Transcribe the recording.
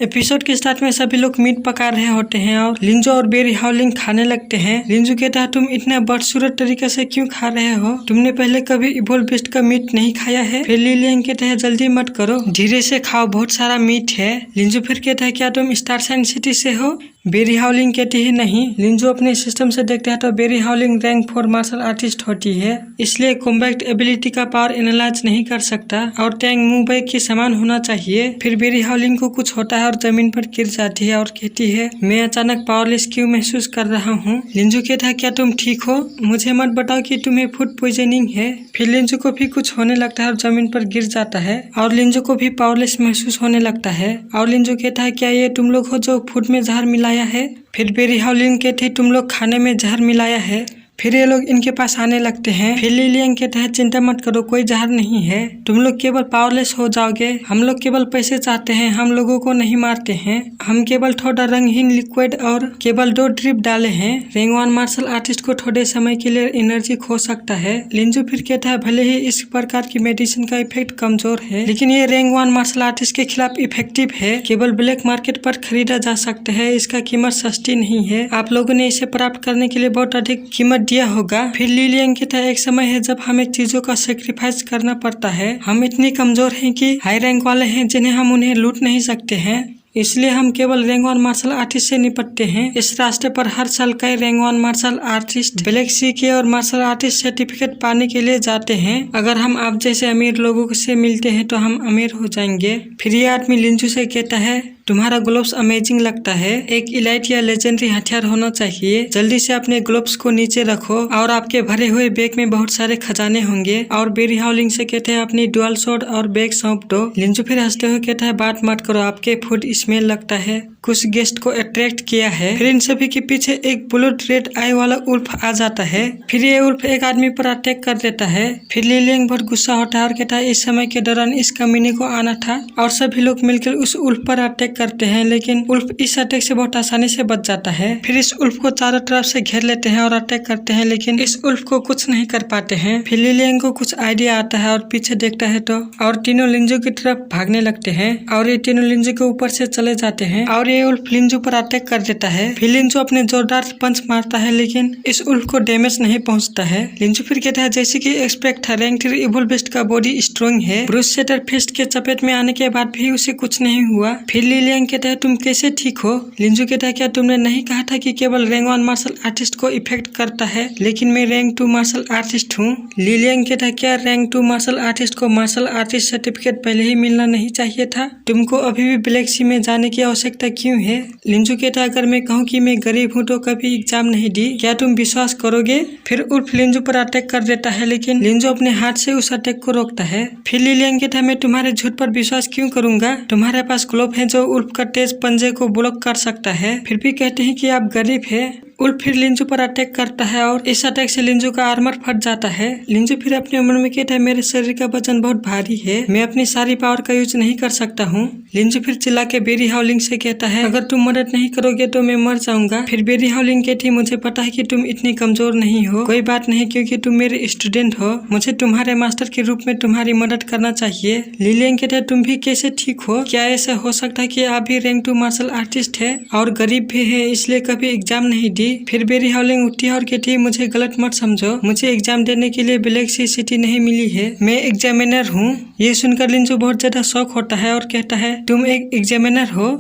Episode के start में सभी लोग मीट पका रहे होते हैं और लिंजो और बेरी हाउलिंग खाने लगते हैं। लिंजो कहता है तुम इतना बदसूरत तरीके से क्यों खा रहे हो, तुमने पहले कभी इवोल्व बीस्ट का मीट नहीं खाया है। फिर लिलियंग कहता है जल्दी मत करो, धीरे से खाओ, बहुत सारा मीट है। लिंजो फिर कहता है क्या तुम स्टार साइन सिटी से हो। बेरी हाउलिंग कहती है नहीं। लिंजो अपने सिस्टम से देखते हैं तो बेरी हाउलिंग रैंक 4 मार्शल आर्टिस्ट होती है, इसलिए कॉम्बैट एबिलिटी का पावर एनालाइज नहीं कर सकता और टैंग मुंबई के समान होना चाहिए। फिर बेरी हाउलिंग को कुछ होता है और जमीन पर गिर जाती है और कहती है मैं अचानक पावरलेस क्यों महसूस कर रहा हूँ। लिंजो कहता है क्या तुम ठीक हो, मुझे मत बताओ कि तुम्हें फूड पॉइजनिंग है। फिर लिंजो को भी कुछ होने लगता है और जमीन पर गिर जाता है और लिंजो को भी पावरलेस महसूस होने लगता है और लिंजो कहता है क्या ये तुम लोग हो जो फूड में जहर मिलाया है। फिर बेरी हाउलिंग कहती तुम लोग खाने में जहर मिलाया है। फिर ये लोग इनके पास आने लगते हैं। फिर लिलियंग कहता है चिंता मत करो, कोई जहर नहीं है, तुम लोग केवल पावरलेस हो जाओगे, हम लोग केवल पैसे चाहते हैं, हम लोगों को नहीं मारते हैं, हम केवल थोड़ा रंगहीन लिक्विड और केवल 2 ड्रिप डाले हैं। रैंक 1 मार्शल आर्टिस्ट को थोड़े समय के लिए एनर्जी खो सकता है। लिंजो फिर कहता है भले ही इस प्रकार की मेडिसिन का इफेक्ट कमजोर है, लेकिन ये रैंक 1 मार्शल आर्टिस्ट के खिलाफ इफेक्टिव है, केवल ब्लैक मार्केट पर खरीदा जा सकता है, इसका कीमत सस्ती नहीं है, आप लोगों ने इसे प्राप्त करने के लिए बहुत अधिक कीमत दिया होगा। फिर लिलियंग कहता है एक समय है जब हमें चीजों का सेक्रीफाइस करना पड़ता है, हम इतने कमजोर हैं कि हाई रैंक वाले हैं जिन्हें हम उन्हें लूट नहीं सकते हैं, इसलिए हम केवल रैंक 1 मार्शल आर्टिस्ट से निपटते हैं। इस रास्ते पर हर साल कई रैंक 1 मार्शल आर्टिस्ट ब्लैक सी के और मार्शल आर्टिस्ट सर्टिफिकेट पाने के लिए जाते हैं, अगर हम आप जैसे अमीर लोगों से मिलते हैं तो हम अमीर हो जाएंगे। फिर ये आदमी लिंजू से कहता है तुम्हारा ग्लोव्स अमेजिंग लगता है, एक इलाइट या लेजेंडरी हथियार होना चाहिए, जल्दी से अपने ग्लोव्स को नीचे रखो और आपके भरे हुए बैग में बहुत सारे खजाने होंगे। और बेरी हाउलिंग से कहते हैं अपनी डुअल स्वॉर्ड और बैग सौंप दो। लिंजू फिर हंसते हुए कहता है बात मत करो, आपके फूड स्मेल लगता है कुछ गेस्ट को अट्रैक्ट किया है। फिर इन सभी के पीछे एक ब्लड रेड आई वाला उल्फ आ जाता है। फिर ये उल्फ एक आदमी पर अटैक कर देता है। फिर लिलियंग बहुत गुस्सा होता है और कहता है इस समय के दौरान इस कमीने को आना था और सभी लोग मिलकर उस उल्फ पर अटैक करते हैं, लेकिन उल्फ इस अटैक से बहुत आसानी से बच जाता है। फिर इस उल्फ को चारों तरफ से घेर लेते हैं और अटैक करते हैं, लेकिन इस उल्फ को कुछ नहीं कर पाते हैं। फिर लिलियंग को कुछ आइडिया आता है और पीछे देखता है तो और तीनों लिंजो की तरफ भागने लगते हैं और ये तीनों लिंजो के ऊपर से चले जाते हैं और ये उल्फ लिंजो पर अटैक कर देता है। फिर लिंजो अपने जोरदार पंच मारता है, लेकिन इस उल्फ को डैमेज नहीं पहुंचता है। लिंजो फिर कहता है जैसे कि एक्सपेक्ट था, रैंक 3 इवोल्व बीस्ट का बॉडी स्ट्रॉन्ग है, ब्रूस सेटर फिस्ट के चपेट में आने के बाद भी उसे कुछ नहीं हुआ। फिर लिलियंग कहता है तुम कैसे ठीक हो। लिंजो कहता है क्या तुमने नहीं कहा था कि केवल रैंक 1 मार्शल आर्टिस्ट को इफेक्ट करता है, लेकिन मैं रैंक 2 मार्शल आर्टिस्ट हूँ। लिलियंग कहता है क्या रैंक 2 मार्शल आर्टिस्ट को मार्शल आर्टिस्ट सर्टिफिकेट पहले ही मिलना नहीं चाहिए था, तुमको अभी भी ब्लैक सी में जाने की आवश्यकता क्यों है। लिंजो कहता है अगर मैं कहूँ कि मैं गरीब हूँ तो कभी एग्जाम नहीं दी, क्या तुम विश्वास करोगे। फिर उल्फ लिंजो पर अटैक कर देता है, लेकिन लिंजो अपने हाथ से उस अटैक को रोकता है। फिर लिलियंग कहता है मैं तुम्हारे झूठ पर विश्वास क्यों करूंगा, तुम्हारे पास ग्लोव है जो उल्फ का तेज पंजे को ब्लॉक कर सकता है, फिर भी कहते हैं कि आप गरीब है। उल्फ फिर लिंजो पर अटैक करता है और इस अटैक से लिंजो का आर्मर फट जाता है। लिंजो फिर अपने मन में कहता है मेरे शरीर का वजन बहुत भारी है, मैं अपनी सारी पावर का यूज नहीं कर सकता हूँ। लिंजो फिर चिल्ला के बेरी हाउलिंग से कहता है अगर तुम मदद नहीं करोगे तो मैं मर जाऊंगा। फिर बेरी हाउलिंग कहती है मुझे पता है कि तुम इतनी कमजोर नहीं हो, कोई बात नहीं क्योंकि तुम मेरे स्टूडेंट हो, मुझे तुम्हारे मास्टर के रूप में तुम्हारी मदद करना चाहिए। लिलियंग कहते हैं तुम भी कैसे ठीक हो, क्या ऐसा हो सकता है कि आप भी रैंक 2 मार्शल आर्टिस्ट है और गरीब भी है इसलिए कभी एग्जाम नहीं दी। फिर बेरी हाउलिंग उठी और कहती है मुझे गलत मत समझो, मुझे एग्जाम देने के लिए ब्लैक सी सिटी नहीं मिली है, मैं एग्जामिनर हूँ। ये सुनकर लिंजो बहुत ज्यादा शौक होता है और कहता है तुम एक एग्जामिनर हो।